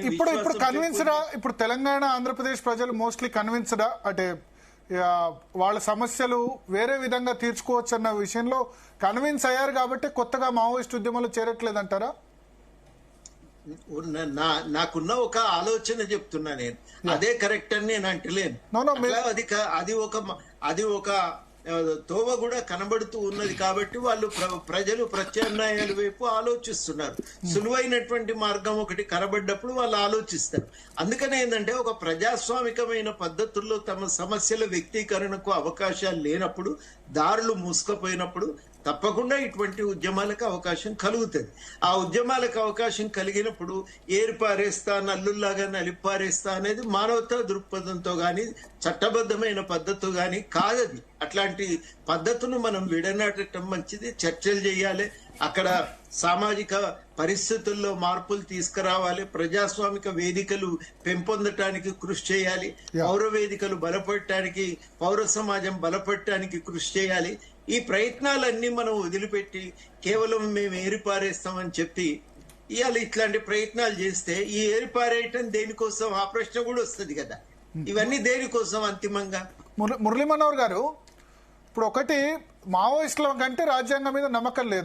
ఇప్పుడు కన్విన్స్డా? ఇప్పుడు తెలంగాణ ఆంధ్రప్రదేశ్ ప్రజలు మోస్ట్లీ కన్విన్స్డా అంటే వాళ్ళ సమస్యలు వేరే విధంగా తీర్చుకోవచ్చు అన్న విషయంలో కన్విన్స్ అయ్యారు కాబట్టి కొత్తగా మావోయిస్ట్ ఉద్యమంలో చేరట్లేదంటారా? నాకున్న ఒక ఆలోచన చెప్తున్నా నేను, అదే కరెక్ట్ అని నేను అంటలేను. అది ఒక తోవ కూడా కనబడుతూ ఉన్నది కాబట్టి వాళ్ళు ప్రజలు ప్రత్యామ్నాయాల వైపు ఆలోచిస్తున్నారు. సులువైనటువంటి మార్గం ఒకటి కనబడ్డప్పుడు వాళ్ళు ఆలోచిస్తారు. అందుకనే ఏంటంటే ఒక ప్రజాస్వామికమైన పద్ధతుల్లో తమ సమస్యల వ్యక్తీకరణకు అవకాశాలు లేనప్పుడు, దారులు మూసుకుపోయినప్పుడు తప్పకుండా ఇటువంటి ఉద్యమాలకు అవకాశం కలుగుతుంది. ఆ ఉద్యమాలకు అవకాశం కలిగినప్పుడు ఏరిపారేస్తా, నల్లుల్లాగా నలిపారేస్తా అనేది మానవతా దృక్పథంతో గాని చట్టబద్ధమైన పద్ధతి గాని కాదది. అట్లాంటి పద్ధతును మనం విడనాటడం మంచిది. చర్చలు చేయాలి, అక్కడ సామాజిక పరిస్థితుల్లో మార్పులు తీసుకురావాలి, ప్రజాస్వామిక వేదికలు పెంపొందటానికి కృషి చేయాలి, పౌర వేదికలు బలపడటానికి, పౌర సమాజం బలపడటానికి కృషి చేయాలి. ఈ ప్రయత్నాలన్నీ మనం వదిలిపెట్టి కేవలం మేము ఏరిపారేస్తామని చెప్పి ఇవాళ ఇట్లాంటి ప్రయత్నాలు చేస్తే ఈ ఏరిపారేయటం దేనికోసం? ఆ ప్రశ్న కూడా వస్తుంది కదా. ఇవన్నీ దేనికోసం అంతిమంగా? మురళీ మనోహర్ గారు, ఇప్పుడు ఒకటి మావోయిస్టుల కంటే రాజ్యాంగం మీద నమ్మకం లేదు.